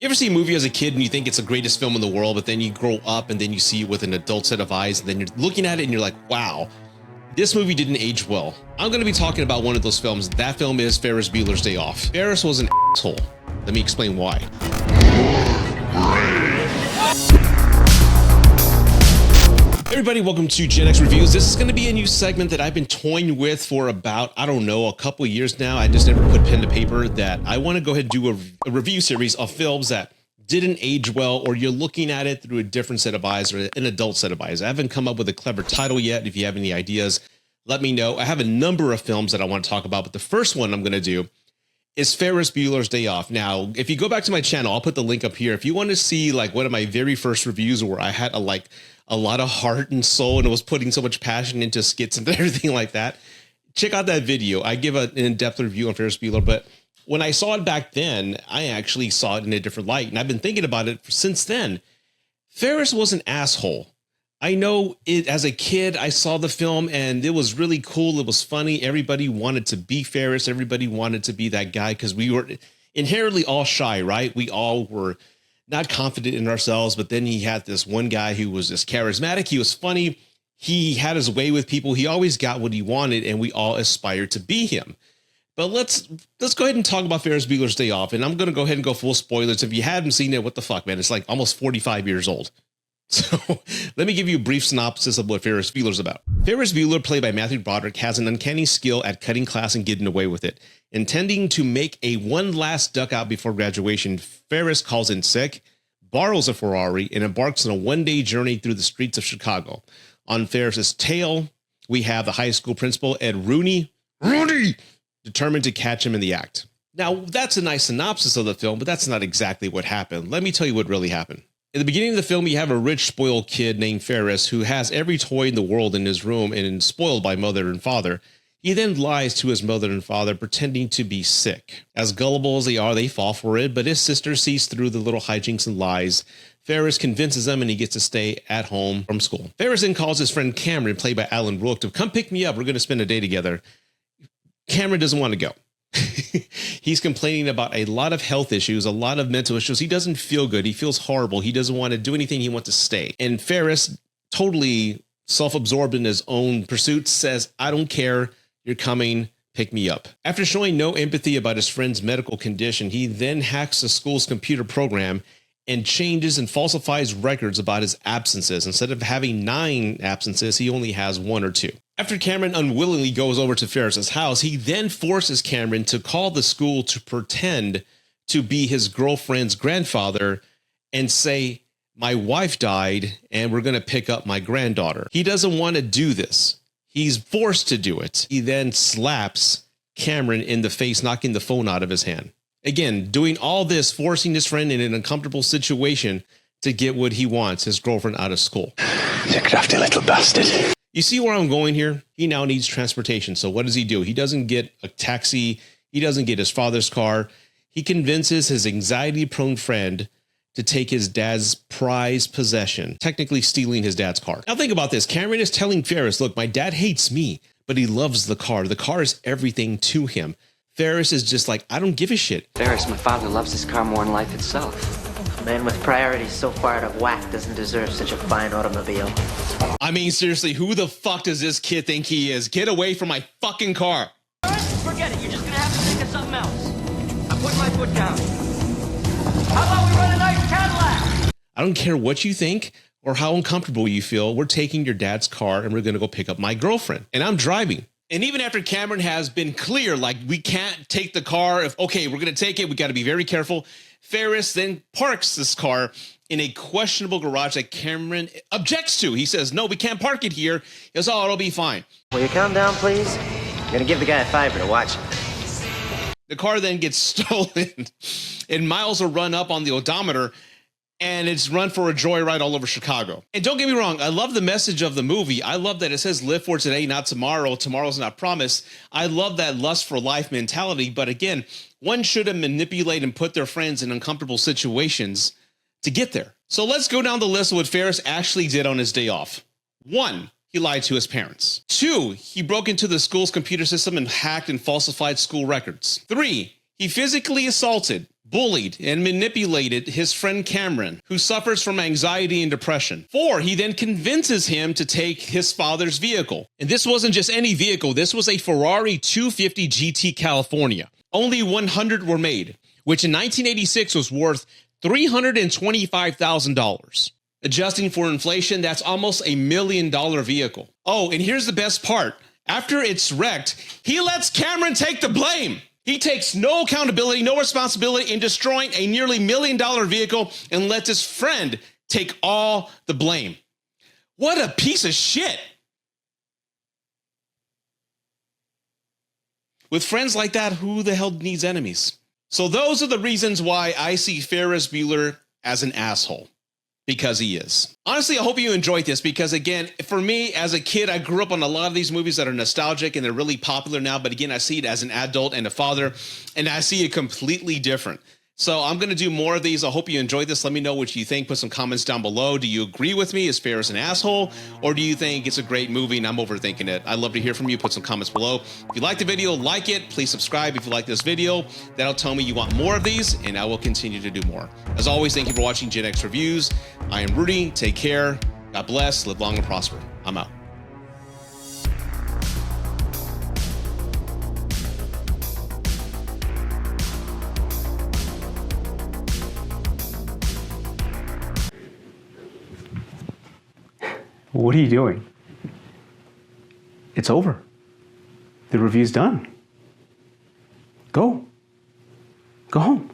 You ever see a movie as a kid and you think it's the greatest film in the world, but then you grow up and then you see it with an adult set of eyes, and then you're looking at it and you're like, wow, this movie didn't age well. I'm going to be talking about one of those films. That film is Ferris Bueller's Day Off. Ferris was an asshole. Let me explain why. Everybody, welcome to Gen X Reviews. This is going to be a new segment that I've been toying with for about, I don't know, a couple of years now. I just never put pen to paper that I want to go ahead and do a review series of films that didn't age well, or you're looking at it through a different set of eyes or an adult set of eyes. I haven't come up with a clever title yet. If you have any ideas, let me know. I have a number of films that I want to talk about, but the first one I'm going to do is Ferris Bueller's Day Off. Now, if you go back to my channel, I'll put the link up here. If you want to see like one of my very first reviews where I had a lot of heart and soul and was putting so much passion into skits and everything like that, check out that video. I give an in-depth review on Ferris Bueller, but when I saw it back then, I actually saw it in a different light, and I've been thinking about it since then. Ferris was an asshole. I know it as a kid, I saw the film and it was really cool. It was funny. Everybody wanted to be Ferris. Everybody wanted to be that guy because we were inherently all shy, right? We all were not confident in ourselves, but then he had this one guy who was just charismatic. He was funny. He had his way with people. He always got what he wanted, and we all aspired to be him. But let's go ahead and talk about Ferris Bueller's Day Off. And I'm going to go ahead and go full spoilers. If you haven't seen it, what the fuck, man? It's like almost 45 years old. So let me give you a brief synopsis of what Ferris Bueller's about. Ferris Bueller, played by Matthew Broderick, has an uncanny skill at cutting class and getting away with it. Intending to make a one last duck out before graduation, Ferris calls in sick, borrows a Ferrari, and embarks on a one-day journey through the streets of Chicago. On Ferris's tail, we have the high school principal, Ed Rooney, determined to catch him in the act. Now, that's a nice synopsis of the film, but that's not exactly what happened. Let me tell you what really happened. In the beginning of the film, you have a rich, spoiled kid named Ferris who has every toy in the world in his room and is spoiled by mother and father. He then lies to his mother and father, pretending to be sick. As gullible as they are, they fall for it, but his sister sees through the little hijinks and lies. Ferris convinces them and he gets to stay at home from school. Ferris then calls his friend Cameron, played by Alan Rook, to come pick me up. We're going to spend a day together. Cameron doesn't want to go. He's complaining about a lot of health issues, a lot of mental issues. He doesn't feel good. He feels horrible. He doesn't want to do anything. He wants to stay. And Ferris, totally self-absorbed in his own pursuits, says, I don't care. You're coming. Pick me up. After showing no empathy about his friend's medical condition, he then hacks the school's computer program and changes and falsifies records about his absences. Instead of having 9 absences, he only has 1 or 2. After Cameron unwillingly goes over to Ferris's house, he then forces Cameron to call the school to pretend to be his girlfriend's grandfather and say, my wife died and we're going to pick up my granddaughter. He doesn't want to do this. He's forced to do it. He then slaps Cameron in the face, knocking the phone out of his hand. Again, doing all this, forcing his friend in an uncomfortable situation to get what he wants, his girlfriend out of school. You crafty little bastard. You see where I'm going here? He now needs transportation. So what does he do? He doesn't get a taxi. He doesn't get his father's car. He convinces his anxiety-prone friend to take his dad's prized possession, technically stealing his dad's car. Now think about this. Cameron is telling Ferris, look, my dad hates me, but he loves the car. The car is everything to him. Ferris is just like, I don't give a shit. Ferris, my father loves his car more than life itself. A man with priorities so far out of whack doesn't deserve such a fine automobile. I mean, seriously, who the fuck does this kid think he is? Get away from my fucking car. Forget it. You're just gonna have to think of something else. I'm putting my foot down. How about we run a nice Cadillac? I don't care what you think or how uncomfortable you feel. We're taking your dad's car and we're going to go pick up my girlfriend. And I'm driving. And even after Cameron has been clear, like, we can't take the car. Okay, we're going to take it. We got to be very careful. Ferris then parks this car in a questionable garage that Cameron objects to. He says, no, we can't park it here. He goes, oh, it'll be fine. Will you calm down, please? I'm going to give the guy a $5 to watch him. The car then gets stolen and miles are run up on the odometer, and it's run for a joyride all over Chicago. And don't get me wrong, I love the message of the movie. I love that it says live for today, not tomorrow. Tomorrow's not promised. I love that lust for life mentality. But again, one shouldn't manipulate and put their friends in uncomfortable situations to get there. So let's go down the list of what Ferris actually did on his day off. 1, he lied to his parents. 2, he broke into the school's computer system and hacked and falsified school records. 3, he physically assaulted, bullied and manipulated his friend Cameron, who suffers from anxiety and depression. 4, he then convinces him to take his father's vehicle. And this wasn't just any vehicle, this was a Ferrari 250 GT California. Only 100 were made, which in 1986 was worth $325,000. Adjusting for inflation, that's almost $1 million vehicle. Oh, and here's the best part. After it's wrecked, he lets Cameron take the blame. He takes no accountability, no responsibility in destroying a nearly $1 million vehicle and lets his friend take all the blame. What a piece of shit. With friends like that, who the hell needs enemies? So those are the reasons why I see Ferris Bueller as an asshole. Because he is. Honestly, I hope you enjoyed this because, again, for me as a kid, I grew up on a lot of these movies that are nostalgic and they're really popular now. But again, I see it as an adult and a father, and I see it completely different. So I'm going to do more of these. I hope you enjoyed this. Let me know what you think. Put some comments down below. Do you agree with me? Is Ferris an asshole? Or do you think it's a great movie and I'm overthinking it? I'd love to hear from you. Put some comments below. If you like the video, like it. Please subscribe if you like this video. That'll tell me you want more of these, and I will continue to do more. As always, thank you for watching Gen X Reviews. I am Rudy. Take care. God bless. Live long and prosper. I'm out. What are you doing? It's over. The review's done. Go. Go home.